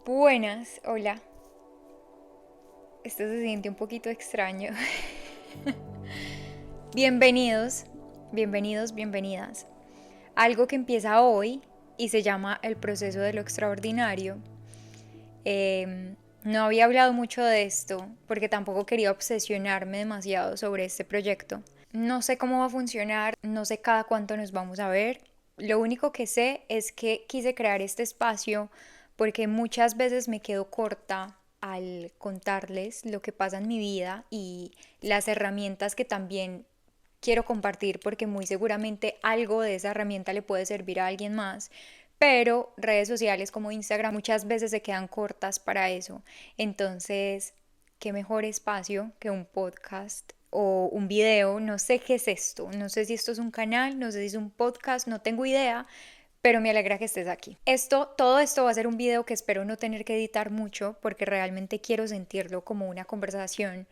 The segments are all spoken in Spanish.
Buenas, hola. Esto se siente un poquito extraño. Bienvenidos, bienvenidas. Algo que empieza hoy y se llama el proceso de lo extraordinario. No había hablado mucho de esto porque tampoco quería obsesionarme demasiado sobre este proyecto. No sé cómo va a funcionar, no sé cada cuánto nos vamos a ver. Lo único que sé es que quise crear este espacio porque muchas veces me quedo corta al contarles lo que pasa en mi vida y las herramientas que también quiero compartir porque muy seguramente algo de esa herramienta le puede servir a alguien más, pero redes sociales como Instagram muchas veces se quedan cortas para eso. Entonces, qué mejor espacio que un podcast o un video, no sé qué es esto, no sé si esto es un canal, no sé si es un podcast, no tengo idea, pero me alegra que estés aquí. Todo esto va a ser un video que espero no tener que editar mucho porque realmente quiero sentirlo como una conversación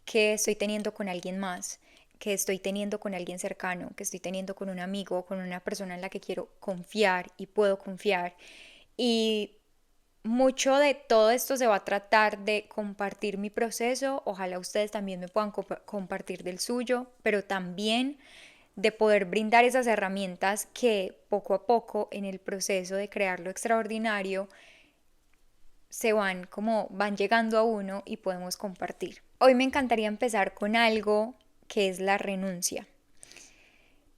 que estoy teniendo con alguien más, que estoy teniendo con alguien cercano, que estoy teniendo con un amigo, con una persona en la que quiero confiar y puedo confiar. Y mucho de todo esto se va a tratar de compartir mi proceso, ojalá ustedes también me puedan compartir del suyo, pero también de poder brindar esas herramientas que poco a poco en el proceso de crear lo extraordinario van llegando a uno y podemos compartir. Hoy me encantaría empezar con algo que es la renuncia.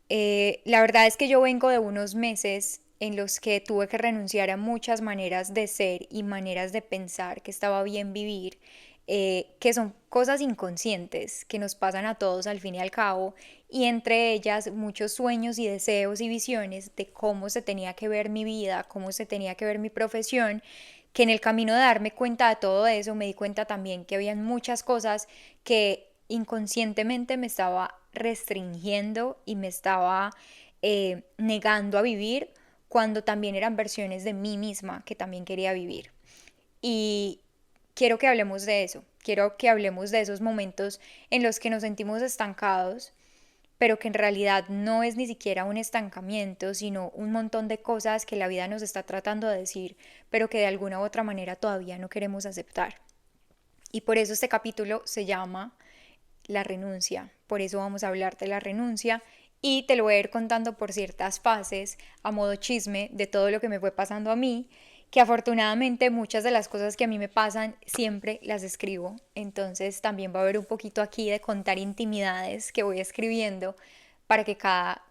La verdad es que yo vengo de unos meses en los que tuve que renunciar a muchas maneras de ser y maneras de pensar que estaba bien vivir, que son cosas inconscientes que nos pasan a todos al fin y al cabo, y entre ellas muchos sueños y deseos y visiones de cómo se tenía que ver mi vida, cómo se tenía que ver mi profesión, que en el camino de darme cuenta de todo eso me di cuenta también que habían muchas cosas que inconscientemente me estaba restringiendo y me estaba negando a vivir cuando también eran versiones de mí misma que también quería vivir. Y quiero que hablemos de eso, quiero que hablemos de esos momentos en los que nos sentimos estancados, pero que en realidad no es ni siquiera un estancamiento, sino un montón de cosas que la vida nos está tratando de decir, pero que de alguna u otra manera todavía no queremos aceptar. Y por eso este capítulo se llama la renuncia. Por eso vamos a hablar de la renuncia y te lo voy a ir contando por ciertas fases a modo chisme de todo lo que me fue pasando a mí, que afortunadamente muchas de las cosas que a mí me pasan siempre las escribo. Entonces también va a haber un poquito aquí de contar intimidades que voy escribiendo para que cada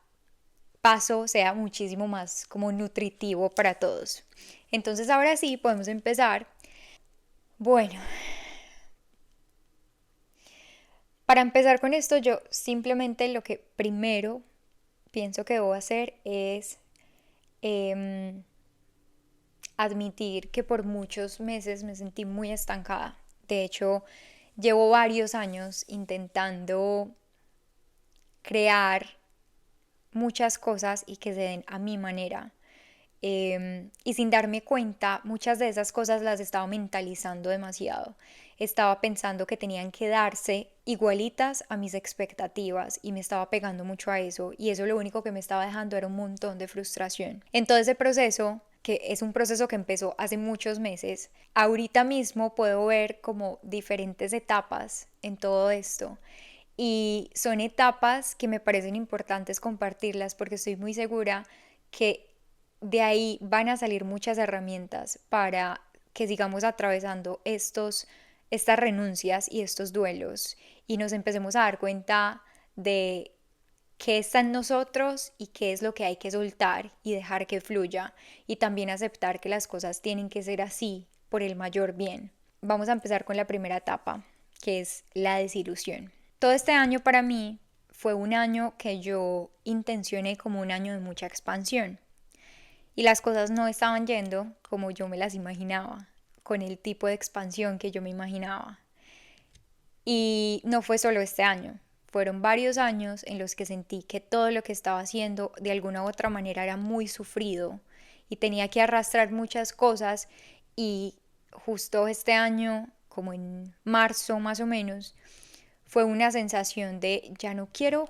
paso sea muchísimo más como nutritivo para todos. Entonces ahora sí podemos empezar. Bueno, para empezar con esto, yo simplemente lo que primero pienso que debo hacer es em, admitir que por muchos meses me sentí muy estancada. De hecho, llevo varios años intentando crear muchas cosas y que se den a mi manera. Y sin darme cuenta, muchas de esas cosas las estaba mentalizando demasiado. Estaba pensando que tenían que darse igualitas a mis expectativas y me estaba pegando mucho a eso y eso lo único que me estaba dejando era un montón de frustración. En todo ese proceso, que es un proceso que empezó hace muchos meses, ahorita mismo puedo ver como diferentes etapas en todo esto. Y son etapas que me parecen importantes compartirlas porque estoy muy segura que de ahí van a salir muchas herramientas para que sigamos atravesando estas renuncias y estos duelos y nos empecemos a dar cuenta de qué está en nosotros y qué es lo que hay que soltar y dejar que fluya y también aceptar que las cosas tienen que ser así por el mayor bien. Vamos a empezar con la primera etapa, que es la desilusión. Todo este año para mí fue un año que yo intencioné como un año de mucha expansión y las cosas no estaban yendo como yo me las imaginaba, con el tipo de expansión que yo me imaginaba. Y no fue solo este año, fueron varios años en los que sentí que todo lo que estaba haciendo de alguna u otra manera era muy sufrido y tenía que arrastrar muchas cosas y justo este año, como en marzo más o menos, fue una sensación de ya no quiero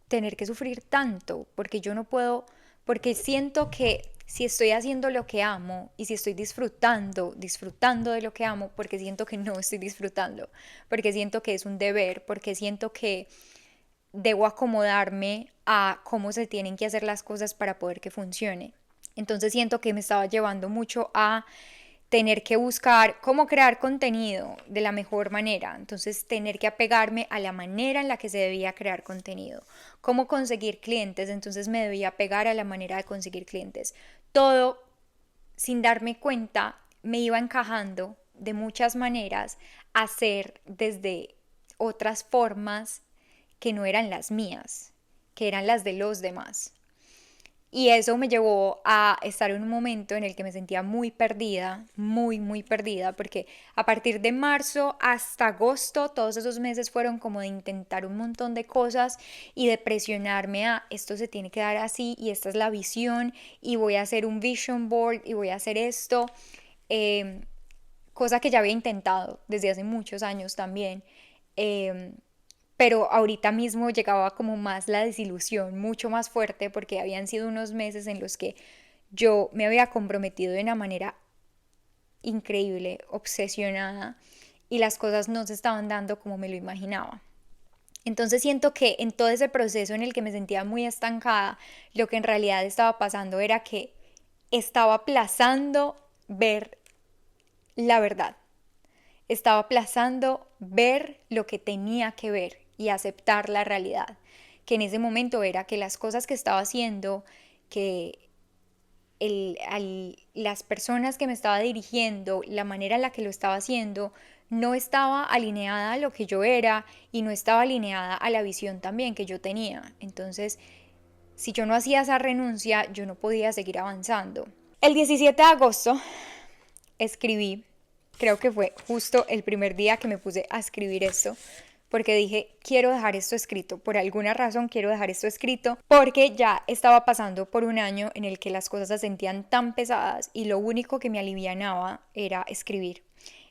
tener que sufrir tanto, porque yo no puedo, porque siento que si estoy haciendo lo que amo y si estoy disfrutando de lo que amo, porque siento que no estoy disfrutando, porque siento que es un deber, porque siento que debo acomodarme a cómo se tienen que hacer las cosas para poder que funcione. Entonces siento que me estaba llevando mucho a tener que buscar cómo crear contenido de la mejor manera. Entonces tener que apegarme a la manera en la que se debía crear contenido. Cómo conseguir clientes. Entonces me debía apegar a la manera de conseguir clientes. Todo sin darme cuenta me iba encajando de muchas maneras a hacer desde otras formas que no eran las mías, que eran las de los demás. Y eso me llevó a estar en un momento en el que me sentía muy perdida, muy perdida, porque a partir de marzo hasta agosto, todos esos meses fueron como de intentar un montón de cosas y de presionarme a esto se tiene que dar así y esta es la visión y voy a hacer un vision board y voy a hacer esto, eh, cosa que ya había intentado desde hace muchos años también. Eh, pero ahorita mismo llegaba como más la desilusión, mucho más fuerte, porque habían sido unos meses en los que yo me había comprometido de una manera increíble, obsesionada, y las cosas no se estaban dando como me lo imaginaba. Entonces siento que en todo ese proceso en el que me sentía muy estancada, lo que en realidad estaba pasando era que estaba aplazando ver la verdad. Estaba aplazando ver lo que tenía que ver y aceptar la realidad, que en ese momento era que las cosas que estaba haciendo, que las personas que me estaba dirigiendo, la manera en la que lo estaba haciendo, no estaba alineada a lo que yo era y no estaba alineada a la visión también que yo tenía. Entonces, si yo no hacía esa renuncia, yo no podía seguir avanzando. El 17 de agosto escribí, creo que fue justo el primer día que me puse a escribir esto, porque dije, quiero dejar esto escrito, por alguna razón quiero dejar esto escrito, porque ya estaba pasando por un año en el que las cosas se sentían tan pesadas y lo único que me alivianaba era escribir.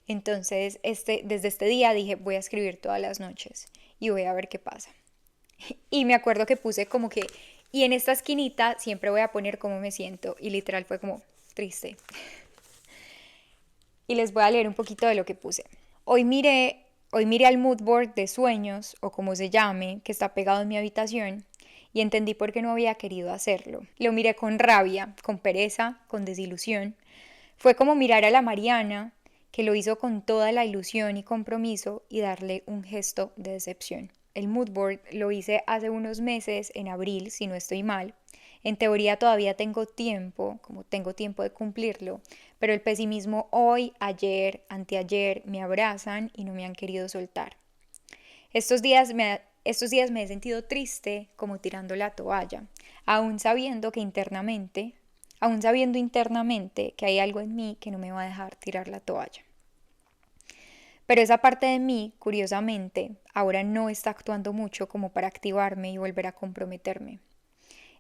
Entonces, desde este día dije, voy a escribir todas las noches y voy a ver qué pasa. Y me acuerdo que puse como que, y en esta esquinita siempre voy a poner cómo me siento, y literal fue como triste. Y les voy a leer un poquito de lo que puse. Hoy miré al mood board de sueños, o como se llame, que está pegado en mi habitación, y entendí por qué no había querido hacerlo. Lo miré con rabia, con pereza, con desilusión. Fue como mirar a la Mariana, que lo hizo con toda la ilusión y compromiso, y darle un gesto de decepción. El mood board lo hice hace unos meses, en abril, si no estoy mal. En teoría todavía tengo tiempo, como tengo tiempo de cumplirlo, pero el pesimismo hoy, ayer, anteayer me abrazan y no me han querido soltar. Estos días me he sentido triste, como tirando la toalla, aún sabiendo internamente que hay algo en mí que no me va a dejar tirar la toalla. Pero esa parte de mí, curiosamente, ahora no está actuando mucho como para activarme y volver a comprometerme.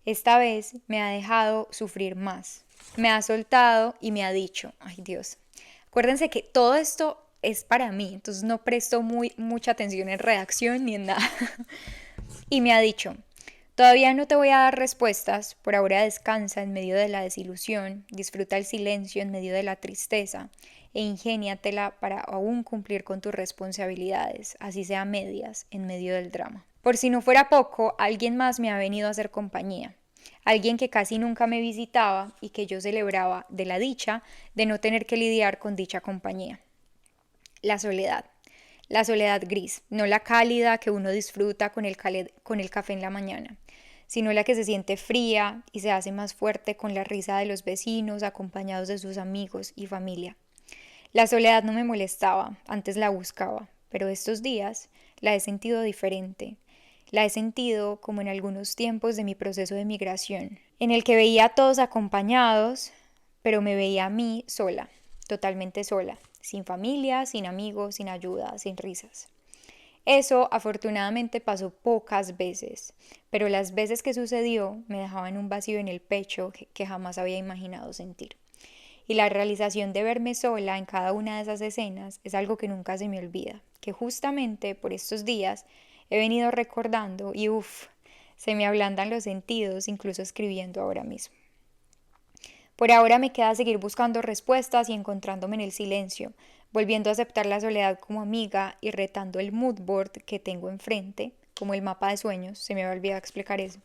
Esta vez me ha dejado sufrir más. Me ha soltado y me ha dicho, ay Dios, acuérdense que todo esto es para mí, entonces no presto mucha atención en redacción ni en nada. Y me ha dicho, todavía no te voy a dar respuestas, por ahora descansa en medio de la desilusión, disfruta el silencio en medio de la tristeza e ingéniatela para aún cumplir con tus responsabilidades, así sea medias, en medio del drama. Por si no fuera poco, alguien más me ha venido a hacer compañía. Alguien que casi nunca me visitaba y que yo celebraba de la dicha de no tener que lidiar con dicha compañía. La soledad. La soledad gris, no la cálida que uno disfruta con el café en la mañana, sino la que se siente fría y se hace más fuerte con la risa de los vecinos acompañados de sus amigos y familia. La soledad no me molestaba, antes la buscaba, pero estos días la he sentido diferente. La he sentido como en algunos tiempos de mi proceso de migración, en el que veía a todos acompañados, pero me veía a mí sola, totalmente sola, sin familia, sin amigos, sin ayuda, sin risas. Eso afortunadamente pasó pocas veces, pero las veces que sucedió me dejaban un vacío en el pecho que jamás había imaginado sentir. Y la realización de verme sola en cada una de esas escenas es algo que nunca se me olvida, que justamente por estos días he venido recordando y se me ablandan los sentidos incluso escribiendo ahora mismo. Por ahora me queda seguir buscando respuestas y encontrándome en el silencio, volviendo a aceptar la soledad como amiga y retando el mood board que tengo enfrente, como el mapa de sueños, se me había olvidado explicar eso.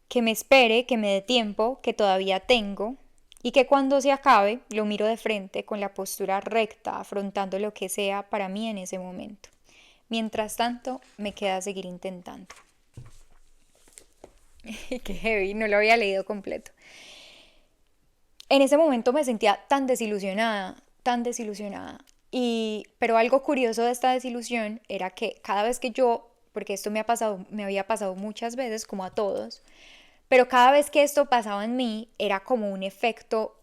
Que me espere, que me dé tiempo, que todavía tengo, y que cuando se acabe lo miro de frente con la postura recta, afrontando lo que sea para mí en ese momento. Mientras tanto, me queda seguir intentando. Qué heavy, no lo había leído completo. En ese momento me sentía tan desilusionada, tan desilusionada. Pero algo curioso de esta desilusión era que cada vez que yo, porque esto me había pasado muchas veces, como a todos, pero cada vez que esto pasaba en mí era como un efecto,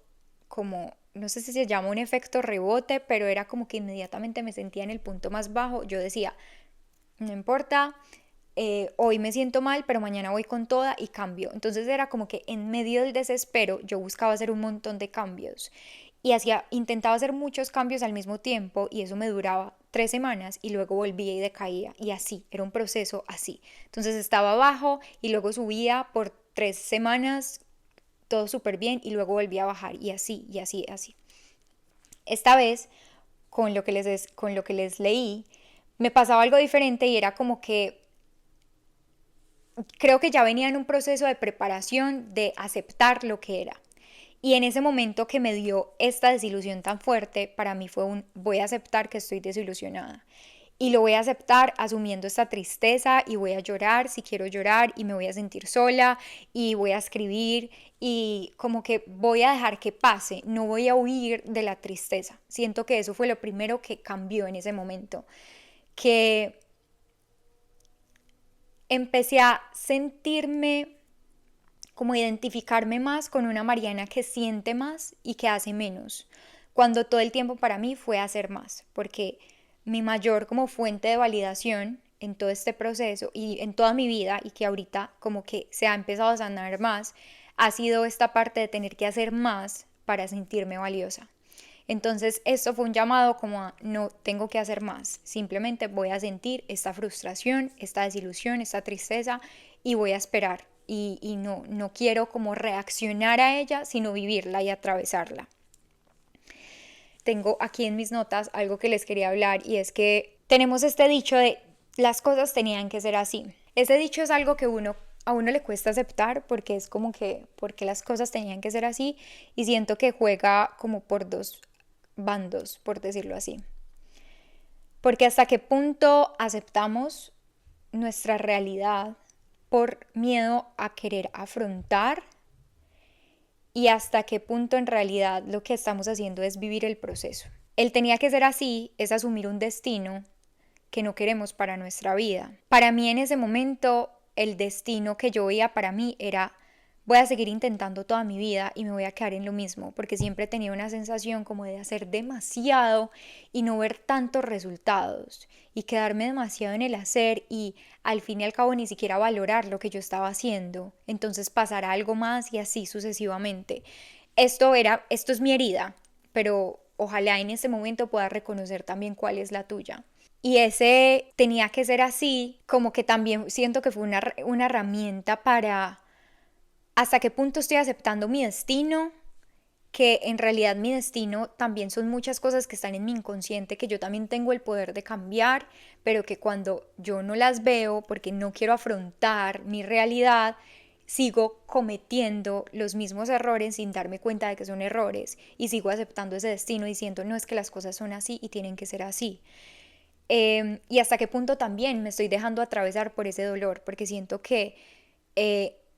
como, no sé si se llama un efecto rebote, pero era como que inmediatamente me sentía en el punto más bajo. Yo decía, no importa, hoy me siento mal, pero mañana voy con toda y cambio. Entonces era como que en medio del desespero yo buscaba hacer un montón de cambios y intentaba hacer muchos cambios al mismo tiempo y eso me duraba 3 semanas y luego volvía y decaía y así, era un proceso así. Entonces estaba abajo y luego subía por 3 semanas, todo súper bien y luego volvía a bajar y así, y así, así. Esta vez, con lo que les leí, me pasaba algo diferente y era como que creo que ya venía en un proceso de preparación de aceptar lo que era. Y en ese momento que me dio esta desilusión tan fuerte, para mí fue voy a aceptar que estoy desilusionada. Y lo voy a aceptar asumiendo esta tristeza y voy a llorar si quiero llorar y me voy a sentir sola y voy a escribir y como que voy a dejar que pase, no voy a huir de la tristeza. Siento que eso fue lo primero que cambió en ese momento, que empecé a sentirme como identificarme más con una Mariana que siente más y que hace menos, cuando todo el tiempo para mí fue hacer más, porque mi mayor como fuente de validación en todo este proceso y en toda mi vida y que ahorita como que se ha empezado a sanar más, ha sido esta parte de tener que hacer más para sentirme valiosa. Entonces esto fue un llamado como a no tengo que hacer más, simplemente voy a sentir esta frustración, esta desilusión, esta tristeza y voy a esperar y no quiero como reaccionar a ella, sino vivirla y atravesarla. Tengo aquí en mis notas algo que les quería hablar y es que tenemos este dicho de las cosas tenían que ser así. Ese dicho es algo que a uno le cuesta aceptar porque es como que porque las cosas tenían que ser así y siento que juega como por dos bandos, por decirlo así. Porque hasta qué punto aceptamos nuestra realidad por miedo a querer afrontar y hasta qué punto en realidad lo que estamos haciendo es vivir el proceso. El tenía que ser así es asumir un destino que no queremos para nuestra vida. Para mí en ese momento el destino que yo veía para mí era voy a seguir intentando toda mi vida y me voy a quedar en lo mismo, porque siempre he tenido una sensación como de hacer demasiado y no ver tantos resultados y quedarme demasiado en el hacer y al fin y al cabo ni siquiera valorar lo que yo estaba haciendo, entonces pasar a algo más y así sucesivamente. Esto es mi herida, pero ojalá en este momento pueda reconocer también cuál es la tuya. Y ese tenía que ser así, como que también siento que fue una herramienta para hasta qué punto estoy aceptando mi destino, que en realidad mi destino también son muchas cosas que están en mi inconsciente, que yo también tengo el poder de cambiar, pero que cuando yo no las veo porque no quiero afrontar mi realidad, sigo cometiendo los mismos errores sin darme cuenta de que son errores y sigo aceptando ese destino diciendo no es que las cosas son así y tienen que ser así. Y hasta qué punto también me estoy dejando atravesar por ese dolor, porque siento que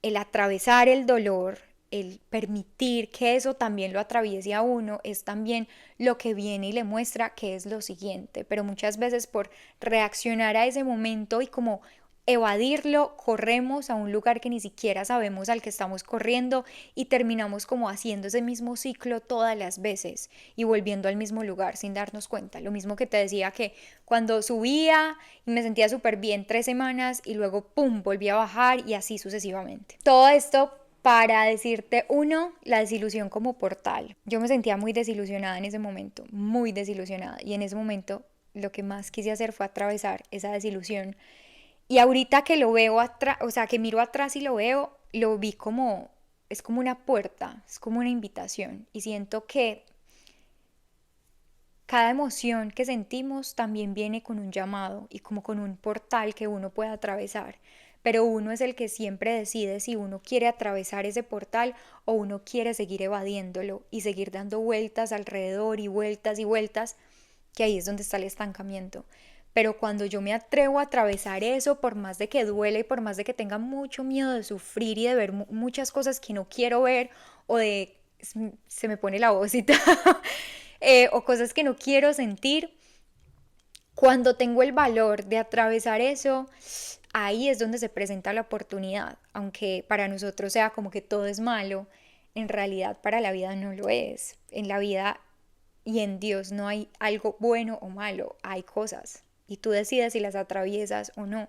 el atravesar el dolor, el permitir que eso también lo atraviese a uno, es también lo que viene y le muestra que es lo siguiente. Pero muchas veces por reaccionar a ese momento y como evadirlo, corremos a un lugar que ni siquiera sabemos al que estamos corriendo y terminamos como haciendo ese mismo ciclo todas las veces y volviendo al mismo lugar sin darnos cuenta. Lo mismo que te decía que cuando subía y me sentía súper bien 3 semanas y luego pum, volví a bajar y así sucesivamente. Todo esto para decirte, uno, la desilusión como portal. Yo me sentía muy desilusionada en ese momento, muy desilusionada y en ese momento lo que más quise hacer fue atravesar esa desilusión. Y ahorita que lo veo atrás, o sea, que miro atrás y lo veo, lo vi como es como una puerta, es como una invitación. Y siento que cada emoción que sentimos también viene con un llamado y como con un portal que uno puede atravesar. Pero uno es el que siempre decide si uno quiere atravesar ese portal o uno quiere seguir evadiéndolo y seguir dando vueltas alrededor y vueltas, que ahí es donde está el estancamiento. Pero cuando yo me atrevo a atravesar eso, por más de que duele y por más de que tenga mucho miedo de sufrir y de ver muchas cosas que no quiero ver o de se me pone la vocita o cosas que no quiero sentir, cuando tengo el valor de atravesar eso, ahí es donde se presenta la oportunidad. Aunque para nosotros sea como que todo es malo, en realidad para la vida no lo es. En la vida y en Dios no hay algo bueno o malo, hay cosas. Y tú decides si las atraviesas o no.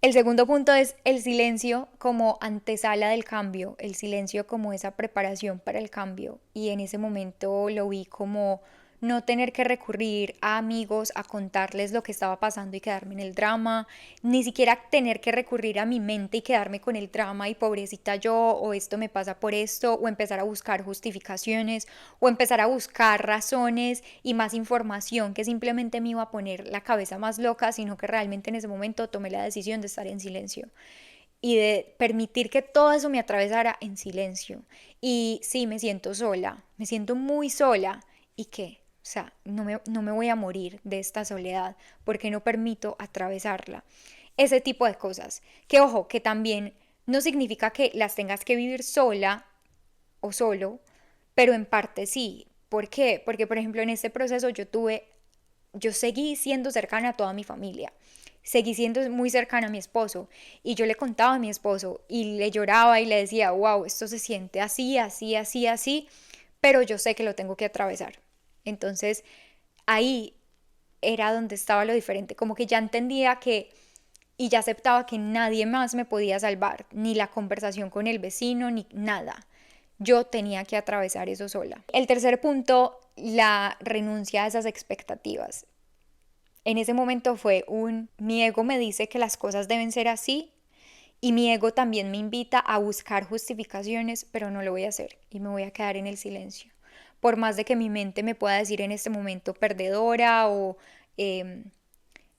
El segundo punto es el silencio como antesala del cambio, el silencio como esa preparación para el cambio. Y en ese momento lo vi como no tener que recurrir a amigos a contarles lo que estaba pasando y quedarme en el drama, ni siquiera tener que recurrir a mi mente y quedarme con el drama y pobrecita yo, o esto me pasa por esto, o empezar a buscar justificaciones, o empezar a buscar razones y más información que simplemente me iba a poner la cabeza más loca, sino que realmente en ese momento tomé la decisión de estar en silencio y de permitir que todo eso me atravesara en silencio. Y sí, me siento sola, me siento muy sola. ¿Y qué? O sea, no me voy a morir de esta soledad porque no permito atravesarla. Ese tipo de cosas. Que ojo, que también no significa que las tengas que vivir sola o solo, pero en parte sí. ¿Por qué? Porque, por ejemplo, en este proceso yo seguí siendo cercana a toda mi familia. Seguí siendo muy cercana a mi esposo y yo le contaba a mi esposo y le lloraba y le decía, wow, esto se siente así, así, así, así, pero yo sé que lo tengo que atravesar. Entonces ahí era donde estaba lo diferente, como que ya entendía que y ya aceptaba que nadie más me podía salvar, ni la conversación con el vecino, ni nada. Yo tenía que atravesar eso sola. El tercer punto, la renuncia a esas expectativas. En ese momento mi ego me dice que las cosas deben ser así y mi ego también me invita a buscar justificaciones, pero no lo voy a hacer y me voy a quedar en el silencio. Por más de que mi mente me pueda decir en este momento perdedora o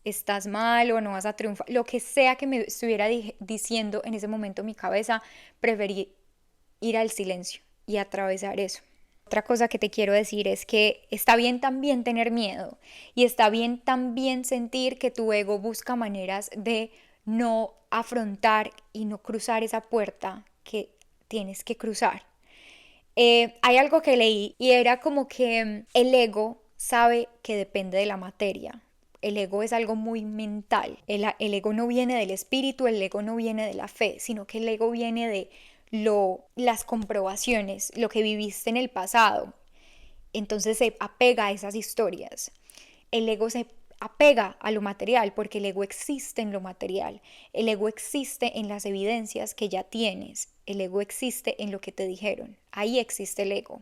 estás mal o no vas a triunfar, lo que sea que me estuviera diciendo en ese momento mi cabeza, preferí ir al silencio y atravesar eso. Otra cosa que te quiero decir es que está bien también tener miedo y está bien también sentir que tu ego busca maneras de no afrontar y no cruzar esa puerta que tienes que cruzar. Hay algo que leí y era como que el ego sabe que depende de la materia. El ego es algo muy mental. El ego no viene del espíritu, el ego no viene de la fe, sino que el ego viene de las comprobaciones, lo que viviste en el pasado. Entonces se apega a esas historias. El ego se apega a lo material porque el ego existe en lo material. El ego existe en las evidencias que ya tienes. El ego existe en lo que te dijeron. Ahí existe el ego.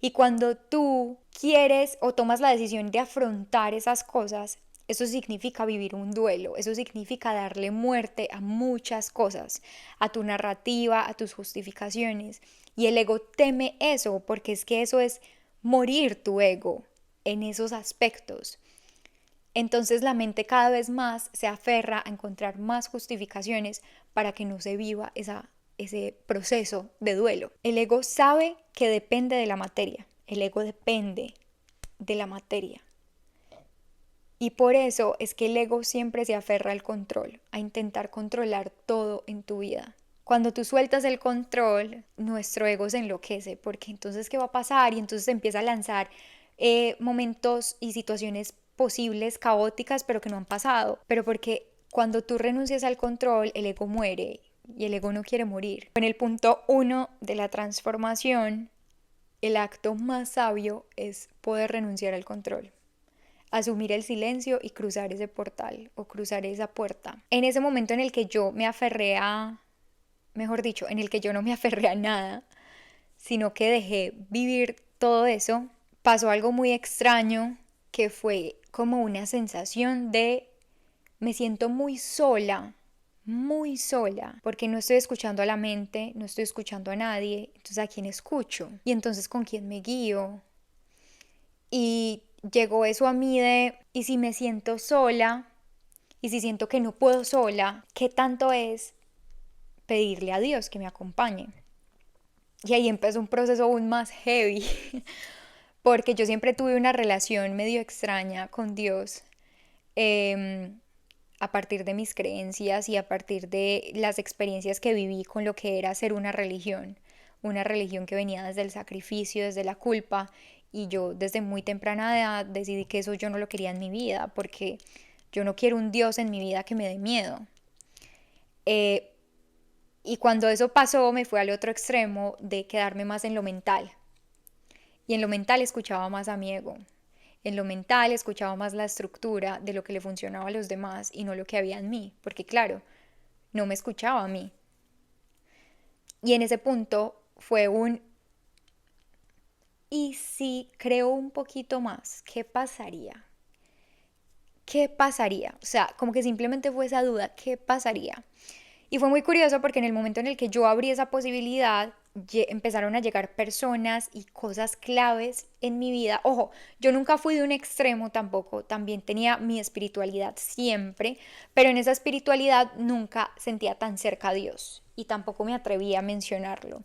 Y cuando tú quieres o tomas la decisión de afrontar esas cosas, eso significa vivir un duelo, eso significa darle muerte a muchas cosas, a tu narrativa, a tus justificaciones. Y el ego teme eso, porque es que eso es morir tu ego en esos aspectos. Entonces la mente cada vez más se aferra a encontrar más justificaciones para que no se viva ese proceso de duelo. El ego sabe que depende de la materia, el ego depende de la materia. Y por eso es que el ego siempre se aferra al control, a intentar controlar todo en tu vida. Cuando tú sueltas el control, nuestro ego se enloquece, porque entonces ¿qué va a pasar? Y entonces empieza a lanzar momentos y situaciones posibles, caóticas, pero que no han pasado. Pero porque cuando tú renuncias al control, el ego muere y el ego no quiere morir. En el punto 1 de la transformación, el acto más sabio es poder renunciar al control, asumir el silencio y cruzar ese portal o cruzar esa puerta. En ese momento en el que yo me aferré mejor dicho, en el que yo no me aferré a nada, sino que dejé vivir todo eso, pasó algo muy extraño que fue como una sensación de me siento muy sola, muy sola, porque no estoy escuchando a la mente, no estoy escuchando a nadie, entonces ¿a quién escucho? Y entonces ¿con quién me guío? Y llegó eso a mí de, ¿y si me siento sola? ¿Y si siento que no puedo sola? ¿Qué tanto es pedirle a Dios que me acompañe? Y ahí empezó un proceso aún más heavy, porque yo siempre tuve una relación medio extraña con Dios, a partir de mis creencias y a partir de las experiencias que viví con lo que era ser una religión que venía desde el sacrificio, desde la culpa, y yo desde muy temprana edad decidí que eso yo no lo quería en mi vida, porque yo no quiero un Dios en mi vida que me dé miedo. Eh, y cuando eso pasó me fui al otro extremo de quedarme más en lo mental, y en lo mental escuchaba más a mi ego. En lo mental escuchaba más la estructura de lo que le funcionaba a los demás y no lo que había en mí, porque claro, no me escuchaba a mí. Y en ese punto fue un, ¿y si creo un poquito más? ¿Qué pasaría? ¿Qué pasaría? O sea, como que simplemente fue esa duda, ¿qué pasaría? Y fue muy curioso porque en el momento en el que yo abrí esa posibilidad, empezaron a llegar personas y cosas claves en mi vida. Ojo, yo nunca fui de un extremo tampoco, también tenía mi espiritualidad siempre, pero en esa espiritualidad nunca sentía tan cerca a Dios y tampoco me atreví a mencionarlo.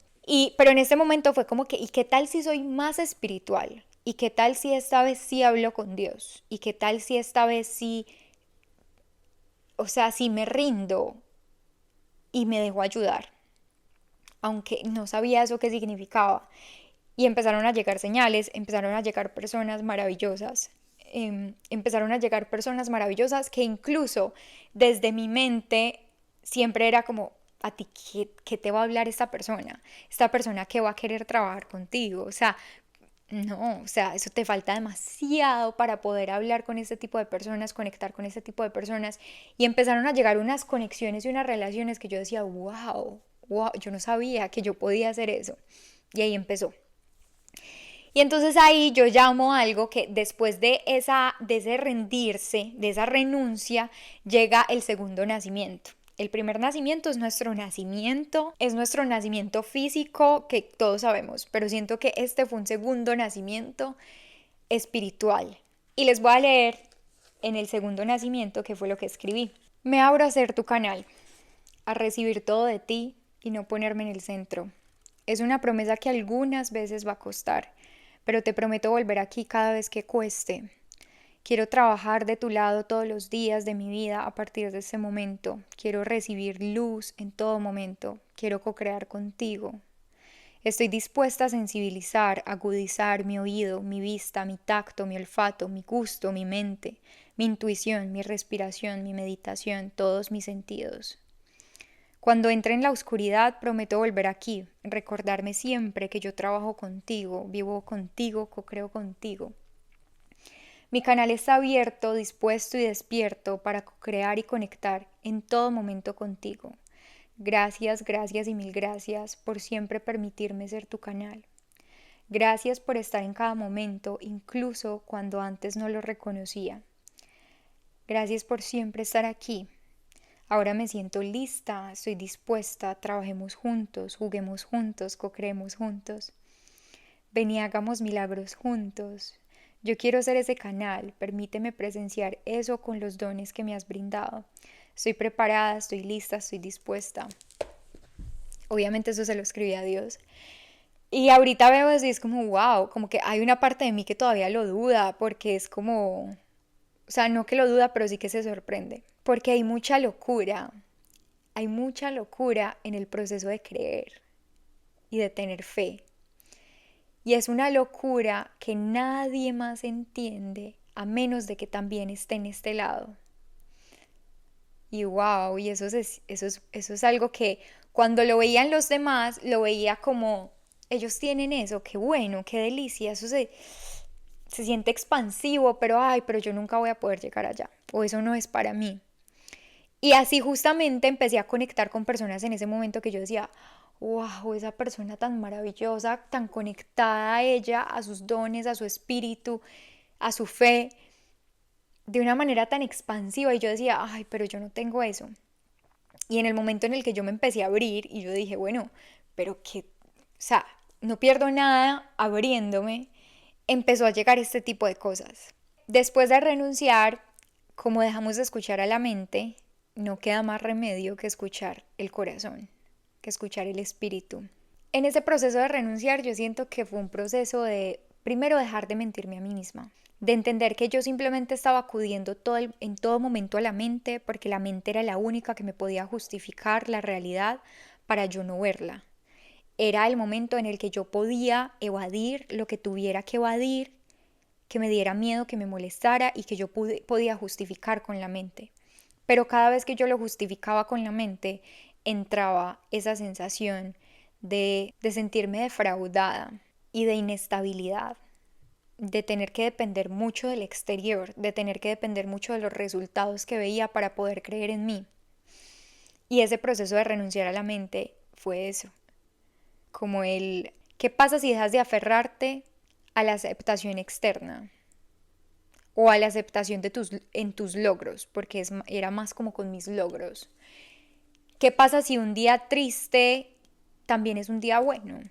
Pero en este momento fue como que, ¿y qué tal si soy más espiritual? ¿Y qué tal si esta vez sí hablo con Dios? ¿Y qué tal si esta vez sí, o sea, si me rindo y me dejo ayudar? Aunque no sabía eso qué significaba. Y empezaron a llegar señales, empezaron a llegar personas maravillosas. Empezaron a llegar personas maravillosas que incluso desde mi mente siempre era como, ¿a ti qué te va a hablar esta persona? Esta persona que va a querer trabajar contigo. O sea, no, o sea, eso te falta demasiado para poder hablar con este tipo de personas, conectar con este tipo de personas. Y empezaron a llegar unas conexiones y unas relaciones que yo decía, wow, wow, yo no sabía que yo podía hacer eso. Y ahí empezó. Y entonces ahí yo llamo algo que después de ese rendirse, de esa renuncia, llega el segundo nacimiento. El primer nacimiento es nuestro nacimiento físico que todos sabemos, pero siento que este fue un segundo nacimiento espiritual. Y les voy a leer en el segundo nacimiento que fue lo que escribí. Me abro a ser tu canal, a recibir todo de ti y no ponerme en el centro. Es una promesa que algunas veces va a costar, pero te prometo volver aquí cada vez que cueste. Quiero trabajar de tu lado todos los días de mi vida a partir de ese momento. Quiero recibir luz en todo momento. Quiero co-crear contigo. Estoy dispuesta a sensibilizar, agudizar mi oído, mi vista, mi tacto, mi olfato, mi gusto, mi mente, mi intuición, mi respiración, mi meditación, todos mis sentidos. Cuando entre en la oscuridad, prometo volver aquí, recordarme siempre que yo trabajo contigo, vivo contigo, co-creo contigo. Mi canal está abierto, dispuesto y despierto para co-crear y conectar en todo momento contigo. Gracias, gracias y mil gracias por siempre permitirme ser tu canal. Gracias por estar en cada momento, incluso cuando antes no lo reconocía. Gracias por siempre estar aquí. Ahora me siento lista, estoy dispuesta, trabajemos juntos, juguemos juntos, co-creemos juntos. Ven y hagamos milagros juntos. Yo quiero ser ese canal, permíteme presenciar eso con los dones que me has brindado. Estoy preparada, estoy lista, estoy dispuesta. Obviamente eso se lo escribí a Dios. Y ahorita veo eso y es como, wow, como que hay una parte de mí que todavía lo duda, porque es como, o sea, no que lo duda, pero sí que se sorprende. Porque hay mucha locura en el proceso de creer y de tener fe. Y es una locura que nadie más entiende a menos de que también esté en este lado. Y wow, y eso es algo que cuando lo veían los demás, lo veía como, ellos tienen eso, qué bueno, qué delicia, se siente expansivo, pero ay, pero yo nunca voy a poder llegar allá, o eso no es para mí. Y así justamente empecé a conectar con personas en ese momento que yo decía, wow, esa persona tan maravillosa, tan conectada a ella, a sus dones, a su espíritu, a su fe, de una manera tan expansiva. Y yo decía, ay, pero yo no tengo eso. Y en el momento en el que yo me empecé a abrir y yo dije, bueno, pero que, o sea, no pierdo nada abriéndome, empezó a llegar este tipo de cosas. Después de renunciar, como dejamos de escuchar a la mente, no queda más remedio que escuchar el corazón, que escuchar el espíritu. En ese proceso de renunciar yo siento que fue un proceso de, primero, dejar de mentirme a mí misma, de entender que yo simplemente estaba acudiendo en todo momento a la mente, porque la mente era la única que me podía justificar la realidad para yo no verla. Era el momento en el que yo podía evadir lo que tuviera que evadir, que me diera miedo, que me molestara y que yo podía justificar con la mente. Pero cada vez que yo lo justificaba con la mente, entraba esa sensación de sentirme defraudada y de inestabilidad, de tener que depender mucho del exterior, de tener que depender mucho de los resultados que veía para poder creer en mí. Y ese proceso de renunciar a la mente fue eso, como el, ¿qué pasa si dejas de aferrarte a la aceptación externa o a la aceptación de en tus logros? Porque era más como con mis logros. ¿Qué pasa si un día triste también es un día bueno?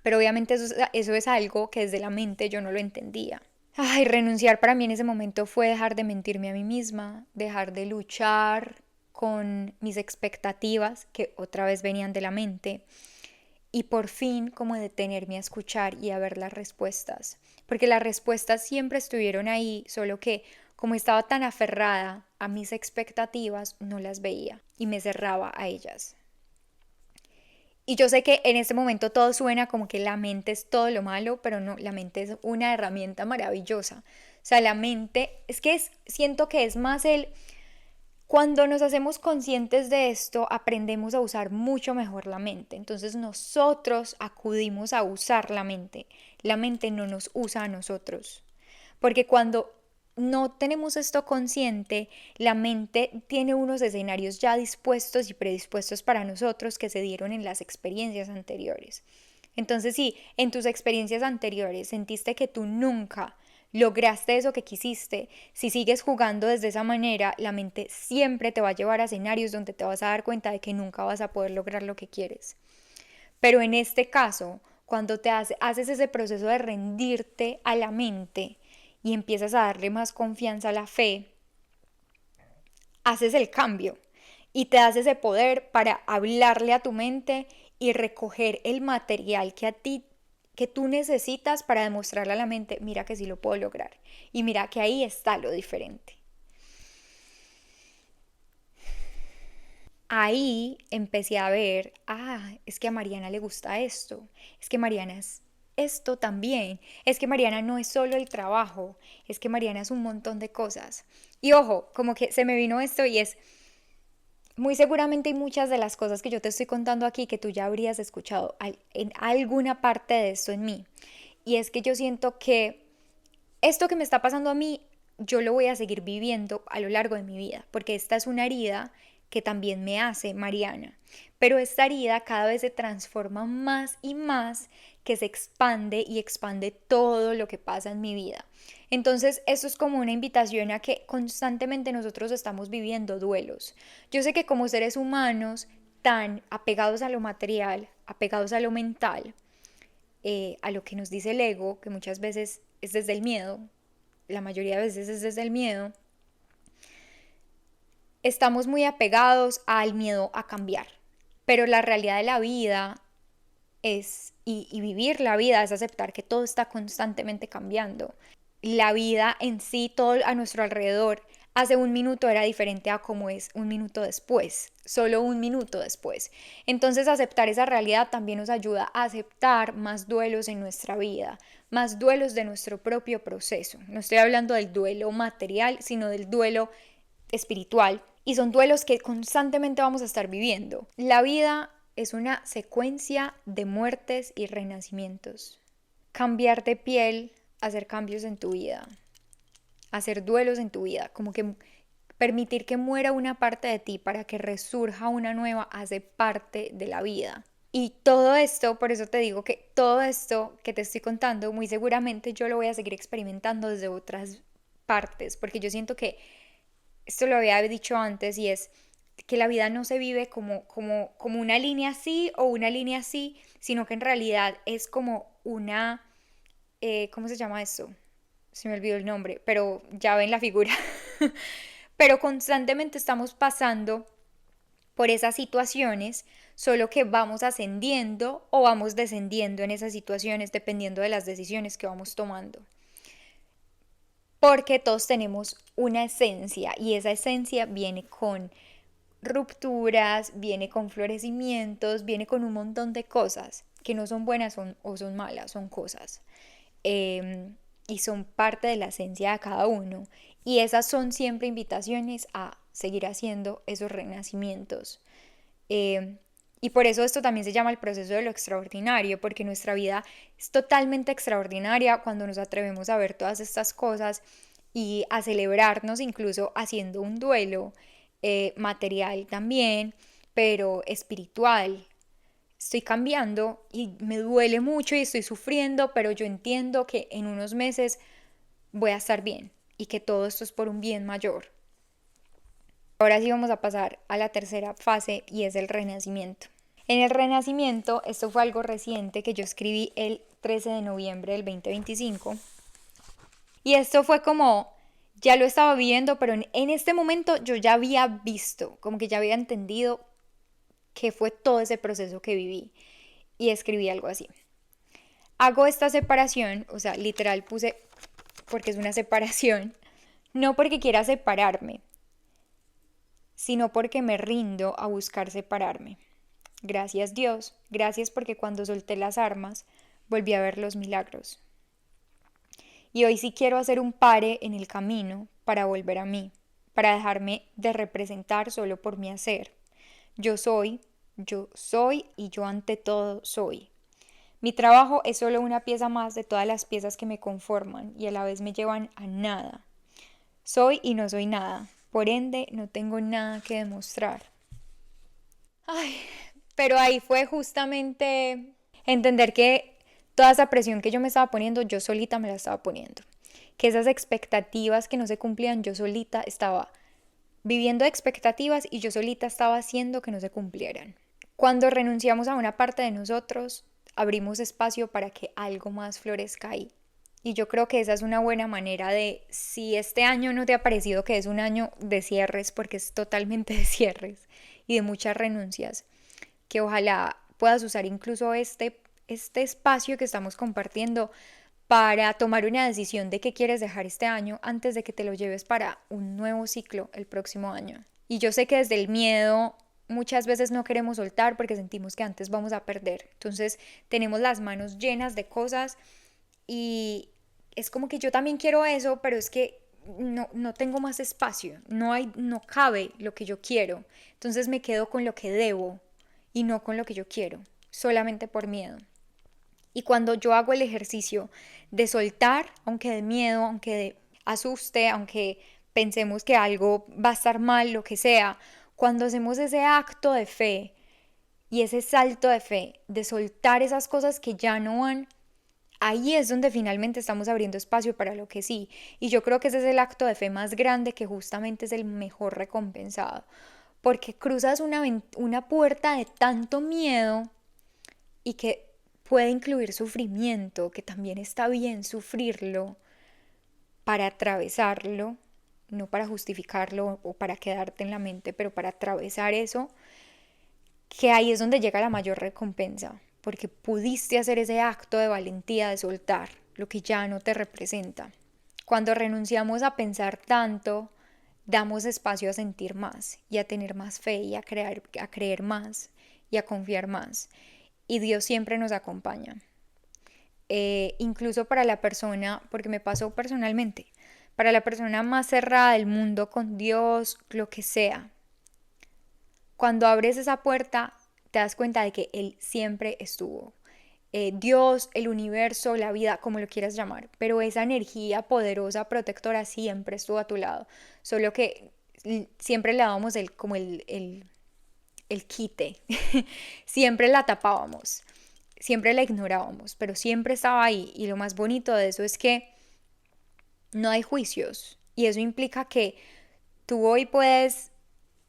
Pero obviamente eso es algo que desde la mente yo no lo entendía. Ay, renunciar para mí en ese momento fue dejar de mentirme a mí misma, dejar de luchar con mis expectativas que otra vez venían de la mente y por fin como detenerme a escuchar y a ver las respuestas. Porque las respuestas siempre estuvieron ahí, solo que como estaba tan aferrada a mis expectativas, no las veía y me cerraba a ellas. Y yo sé que en este momento todo suena como que la mente es todo lo malo, pero no, la mente es una herramienta maravillosa. O sea, la mente, siento que es más cuando nos hacemos conscientes de esto, aprendemos a usar mucho mejor la mente. Entonces nosotros acudimos a usar la mente no nos usa a nosotros. Porque cuando no tenemos esto consciente, la mente tiene unos escenarios ya dispuestos y predispuestos para nosotros que se dieron en las experiencias anteriores. Entonces, si en tus experiencias anteriores sentiste que tú nunca lograste eso que quisiste, si sigues jugando desde esa manera, la mente siempre te va a llevar a escenarios donde te vas a dar cuenta de que nunca vas a poder lograr lo que quieres. Pero en este caso, cuando haces ese proceso de rendirte a la mente y empiezas a darle más confianza a la fe, haces el cambio y te das ese poder para hablarle a tu mente y recoger el material que tú necesitas para demostrarle a la mente, mira que sí lo puedo lograr y mira que ahí está lo diferente. Ahí empecé a ver, es que a Mariana le gusta esto, es que Mariana es esto también, es que Mariana no es solo el trabajo, es que Mariana es un montón de cosas. Y ojo, como que se me vino esto y es, muy seguramente hay muchas de las cosas que yo te estoy contando aquí que tú ya habrías escuchado en alguna parte de esto en mí. Y es que yo siento que esto que me está pasando a mí, yo lo voy a seguir viviendo a lo largo de mi vida, porque esta es una herida que también me hace Mariana. Pero esta herida cada vez se transforma más y más, que se expande y expande todo lo que pasa en mi vida. Entonces, esto es como una invitación a que constantemente nosotros estamos viviendo duelos. Yo sé que como seres humanos tan apegados a lo material, apegados a lo mental, a lo que nos dice el ego, que muchas veces es desde el miedo, la mayoría de veces es desde el miedo, estamos muy apegados al miedo a cambiar. Pero la realidad de la vida y vivir la vida es aceptar que todo está constantemente cambiando. La vida en sí, todo a nuestro alrededor, hace un minuto era diferente a como es un minuto después, solo un minuto después. Entonces aceptar esa realidad también nos ayuda a aceptar más duelos en nuestra vida, más duelos de nuestro propio proceso. No estoy hablando del duelo material, sino del duelo espiritual. Y son duelos que constantemente vamos a estar viviendo. La vida es una secuencia de muertes y renacimientos. Cambiar de piel, hacer cambios en tu vida, hacer duelos en tu vida, como que permitir que muera una parte de ti para que resurja una nueva, hace parte de la vida. Y todo esto, por eso te digo que todo esto que te estoy contando, muy seguramente yo lo voy a seguir experimentando desde otras partes, porque yo siento que esto lo había dicho antes y es, que la vida no se vive como una línea así o una línea así, sino que en realidad es como una, ¿cómo se llama esto? Se me olvidó el nombre, pero ya ven la figura. Pero constantemente estamos pasando por esas situaciones, solo que vamos ascendiendo o vamos descendiendo en esas situaciones dependiendo de las decisiones que vamos tomando. Porque todos tenemos una esencia y esa esencia viene con rupturas, viene con florecimientos, viene con un montón de cosas que no son buenas o son malas, son cosas. Y son parte de la esencia de cada uno. Y esas son siempre invitaciones a seguir haciendo esos renacimientos. Y por eso esto también se llama el proceso de lo extraordinario, porque nuestra vida es totalmente extraordinaria cuando nos atrevemos a ver todas estas cosas y a celebrarnos incluso haciendo un duelo material también, pero espiritual. Estoy cambiando y me duele mucho y estoy sufriendo, pero yo entiendo que en unos meses voy a estar bien y que todo esto es por un bien mayor. Ahora sí vamos a pasar a la tercera fase y es el renacimiento. En el renacimiento, esto fue algo reciente que yo escribí el 13 de noviembre del 2025. Y esto fue como, ya lo estaba viendo, pero en este momento yo ya había visto, como que ya había entendido qué fue todo ese proceso que viví. Y escribí algo así. Hago esta separación, o sea, literal puse porque es una separación, no porque quiera separarme, sino porque me rindo a buscar separarme. Gracias Dios, gracias porque cuando solté las armas volví a ver los milagros. Y hoy sí quiero hacer un pare en el camino para volver a mí, para dejarme de representar solo por mi hacer. Yo soy y yo ante todo soy. Mi trabajo es solo una pieza más de todas las piezas que me conforman y a la vez me llevan a nada. Soy y no soy nada, por ende no tengo nada que demostrar. Ay, pero ahí fue justamente entender que toda esa presión que yo me estaba poniendo, yo solita me la estaba poniendo. Que esas expectativas que no se cumplían, yo solita estaba viviendo expectativas y yo solita estaba haciendo que no se cumplieran. Cuando renunciamos a una parte de nosotros, abrimos espacio para que algo más florezca ahí. Y yo creo que esa es una buena manera de, si este año no te ha parecido que es un año de cierres, porque es totalmente de cierres y de muchas renuncias, que ojalá puedas usar incluso este espacio que estamos compartiendo para tomar una decisión de qué quieres dejar este año antes de que te lo lleves para un nuevo ciclo el próximo año. Y yo sé que desde el miedo muchas veces no queremos soltar porque sentimos que antes vamos a perder. Entonces tenemos las manos llenas de cosas y es como que yo también quiero eso, pero es que no tengo más espacio, no cabe lo que yo quiero. Entonces me quedo con lo que debo y no con lo que yo quiero, solamente por miedo. Y cuando yo hago el ejercicio de soltar, aunque de miedo, aunque de asuste, aunque pensemos que algo va a estar mal, lo que sea, cuando hacemos ese acto de fe y ese salto de fe, de soltar esas cosas que ya no van, ahí es donde finalmente estamos abriendo espacio para lo que sí. Y yo creo que ese es el acto de fe más grande que justamente es el mejor recompensado. Porque cruzas una puerta de tanto miedo y que puede incluir sufrimiento, que también está bien sufrirlo para atravesarlo, no para justificarlo o para quedarte en la mente, pero para atravesar eso, que ahí es donde llega la mayor recompensa, porque pudiste hacer ese acto de valentía de soltar lo que ya no te representa. Cuando renunciamos a pensar tanto, damos espacio a sentir más y a tener más fe y a creer más y a confiar más. Y Dios siempre nos acompaña. Incluso para la persona, porque me pasó personalmente, para la persona más cerrada del mundo con Dios, lo que sea, cuando abres esa puerta te das cuenta de que Él siempre estuvo. Dios, el universo, la vida, como lo quieras llamar, pero esa energía poderosa, protectora, siempre estuvo a tu lado. Solo que siempre le dábamos como el quite, siempre la tapábamos, siempre la ignorábamos, pero siempre estaba ahí. Y lo más bonito de eso es que no hay juicios y eso implica que tú hoy puedes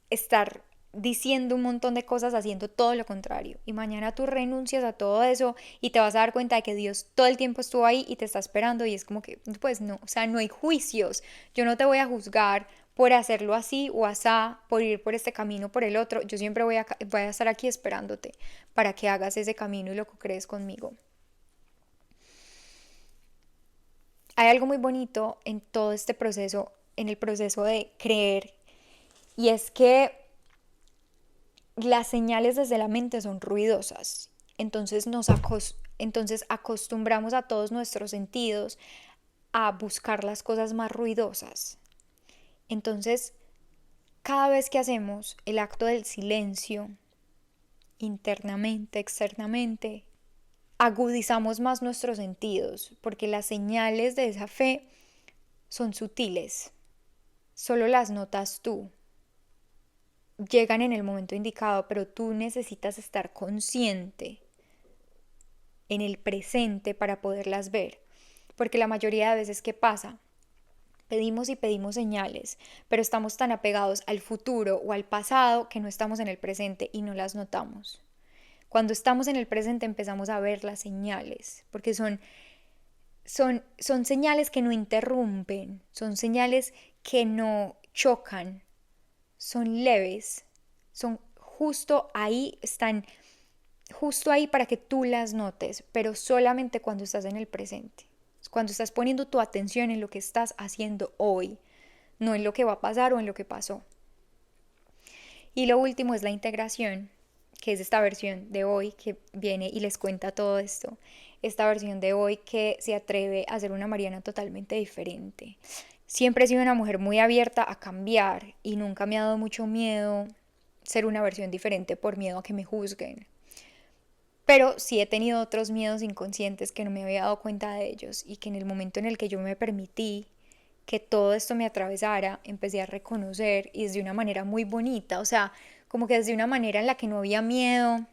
estar diciendo un montón de cosas haciendo todo lo contrario. Y mañana tú renuncias a todo eso y te vas a dar cuenta de que Dios todo el tiempo estuvo ahí y te está esperando y es como que, pues no, o sea, no hay juicios. Yo no te voy a juzgar por hacerlo así o asá, por ir por este camino o por el otro. Yo siempre voy a estar aquí esperándote para que hagas ese camino y lo crees conmigo. Hay algo muy bonito en todo este proceso, en el proceso de creer, y es que las señales desde la mente son ruidosas. Entonces entonces acostumbramos a todos nuestros sentidos a buscar las cosas más ruidosas. Entonces, cada vez que hacemos el acto del silencio, internamente, externamente, agudizamos más nuestros sentidos, porque las señales de esa fe son sutiles. Solo las notas tú. Llegan en el momento indicado, pero tú necesitas estar consciente en el presente para poderlas ver. Porque la mayoría de veces, ¿qué pasa? Pedimos y pedimos señales, pero estamos tan apegados al futuro o al pasado que no estamos en el presente y no las notamos. Cuando estamos en el presente empezamos a ver las señales, porque son señales que no interrumpen, son señales que no chocan, son leves, son justo ahí, están justo ahí para que tú las notes, pero solamente cuando estás en el presente, cuando estás poniendo tu atención en lo que estás haciendo hoy, no en lo que va a pasar o en lo que pasó. Y lo último es la integración, que es esta versión de hoy que viene y les cuenta todo esto. Esta versión de hoy que se atreve a ser una Mariana totalmente diferente. Siempre he sido una mujer muy abierta a cambiar y nunca me ha dado mucho miedo ser una versión diferente por miedo a que me juzguen. Pero sí he tenido otros miedos inconscientes que no me había dado cuenta de ellos y que en el momento en el que yo me permití que todo esto me atravesara, empecé a reconocer y desde una manera muy bonita, o sea, como que desde una manera en la que no había miedo,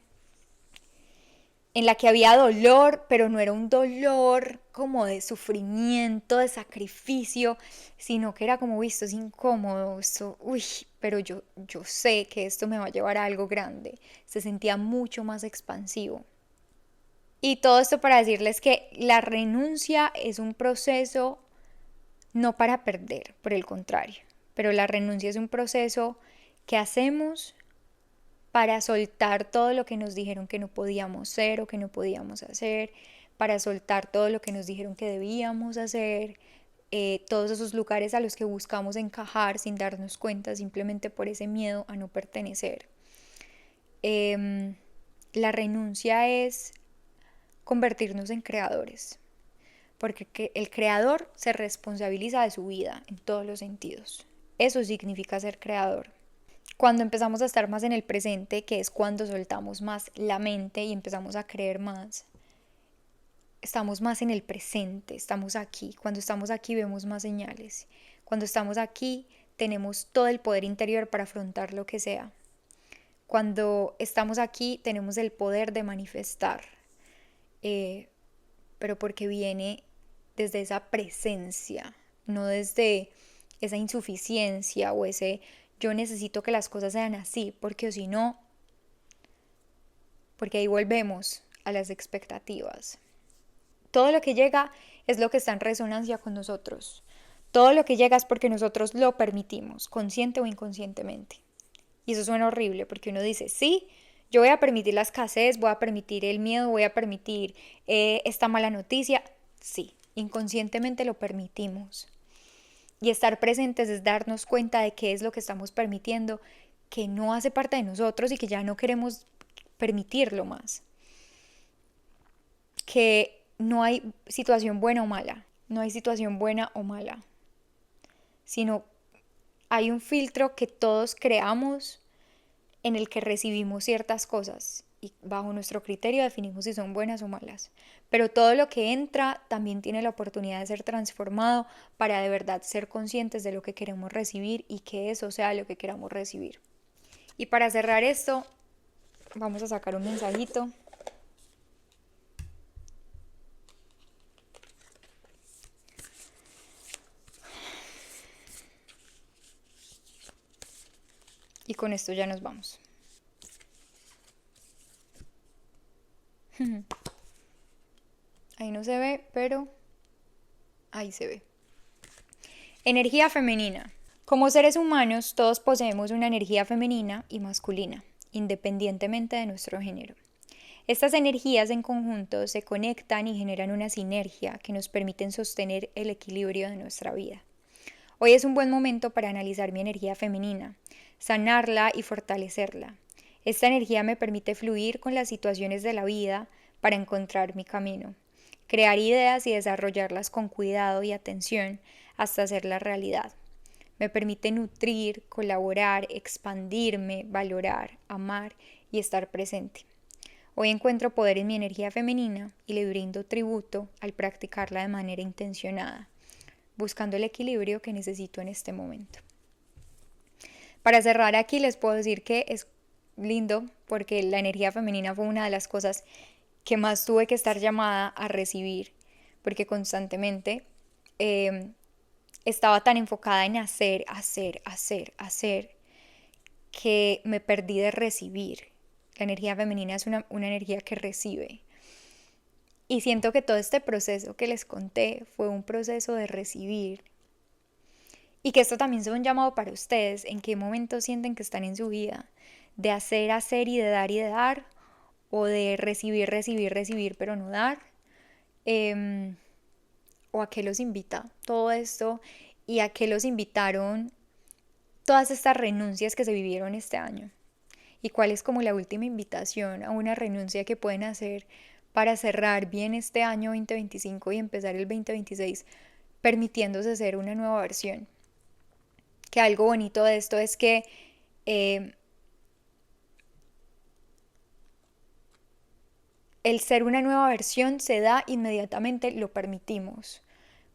en la que había dolor, pero no era un dolor como de sufrimiento, de sacrificio, sino que era como, uy, esto es incómodo, esto, uy, pero yo sé que esto me va a llevar a algo grande. Se sentía mucho más expansivo. Y todo esto para decirles que la renuncia es un proceso no para perder, por el contrario, pero la renuncia es un proceso que hacemos para soltar todo lo que nos dijeron que no podíamos ser o que no podíamos hacer, para soltar todo lo que nos dijeron que debíamos hacer, todos esos lugares a los que buscamos encajar sin darnos cuenta simplemente por ese miedo a no pertenecer. La renuncia es convertirnos en creadores, porque el creador se responsabiliza de su vida en todos los sentidos. Eso significa ser creador. Cuando empezamos a estar más en el presente, que es cuando soltamos más la mente y empezamos a creer más, estamos más en el presente, estamos aquí. Cuando estamos aquí vemos más señales. Cuando estamos aquí tenemos todo el poder interior para afrontar lo que sea. Cuando estamos aquí tenemos el poder de manifestar, pero porque viene desde esa presencia, no desde esa insuficiencia o ese yo necesito que las cosas sean así, porque o si no, porque ahí volvemos a las expectativas. Todo lo que llega es lo que está en resonancia con nosotros. Todo lo que llega es porque nosotros lo permitimos, consciente o inconscientemente. Y eso suena horrible porque uno dice, sí, yo voy a permitir la escasez, voy a permitir el miedo, voy a permitir esta mala noticia. Sí, inconscientemente lo permitimos. Y estar presentes es darnos cuenta de qué es lo que estamos permitiendo, que no hace parte de nosotros y que ya no queremos permitirlo más. Que no hay situación buena o mala, no hay situación buena o mala, sino hay un filtro que todos creamos en el que recibimos ciertas cosas y bajo nuestro criterio definimos si son buenas o malas. Pero todo lo que entra también tiene la oportunidad de ser transformado para de verdad ser conscientes de lo que queremos recibir y que eso sea lo que queramos recibir. Y para cerrar esto, vamos a sacar un mensajito. Y con esto ya nos vamos. Ahí no se ve, pero ahí se ve. Energía femenina. Como seres humanos, todos poseemos una energía femenina y masculina, independientemente de nuestro género. Estas energías en conjunto se conectan y generan una sinergia que nos permiten sostener el equilibrio de nuestra vida. Hoy es un buen momento para analizar mi energía femenina, sanarla y fortalecerla. Esta energía me permite fluir con las situaciones de la vida para encontrar mi camino, crear ideas y desarrollarlas con cuidado y atención hasta hacerlas realidad. Me permite nutrir, colaborar, expandirme, valorar, amar y estar presente. Hoy encuentro poder en mi energía femenina y le brindo tributo al practicarla de manera intencionada, buscando el equilibrio que necesito en este momento. Para cerrar aquí les puedo decir que es lindo porque la energía femenina fue una de las cosas que más tuve que estar llamada a recibir, porque constantemente estaba tan enfocada en hacer, que me perdí de recibir. La energía femenina es una energía que recibe. Y siento que todo este proceso que les conté fue un proceso de recibir. Y que esto también sea un llamado para ustedes. ¿En qué momento sienten que están en su vida? De hacer y de dar. O de recibir, pero no dar. O a qué los invita todo esto. Y a qué los invitaron todas estas renuncias que se vivieron este año. Y cuál es como la última invitación a una renuncia que pueden hacer para cerrar bien este año 2025 y empezar el 2026 permitiéndose ser una nueva versión. Que algo bonito de esto es que el ser una nueva versión se da inmediatamente, lo permitimos.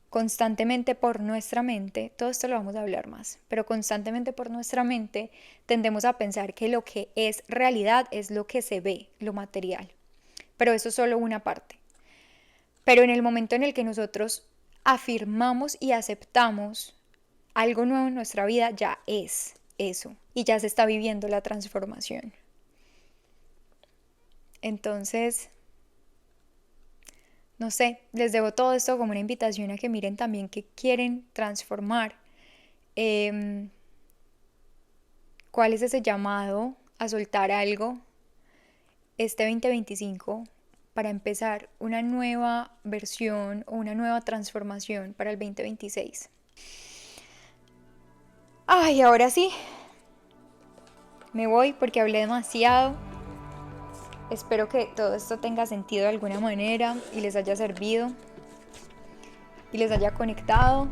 Constantemente por nuestra mente, todo esto lo vamos a hablar más, pero constantemente por nuestra mente tendemos a pensar que lo que es realidad es lo que se ve, lo material. Pero eso es solo una parte. Pero en el momento en el que nosotros afirmamos y aceptamos algo nuevo en nuestra vida, ya es eso y ya se está viviendo la transformación. Entonces, no sé, les dejo todo esto como una invitación a que miren también qué quieren transformar. ¿Cuál es ese llamado a soltar algo este 2025 para empezar una nueva versión o una nueva transformación para el 2026? Ay, ahora sí, me voy porque hablé demasiado. Espero que todo esto tenga sentido de alguna manera y les haya servido y les haya conectado.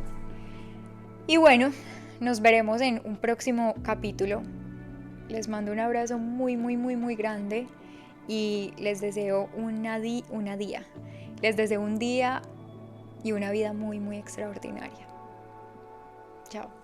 Y bueno, nos veremos en un próximo capítulo. Les mando un abrazo muy, muy, muy, muy grande y les deseo Les deseo un día y una vida muy, muy extraordinaria. Chao.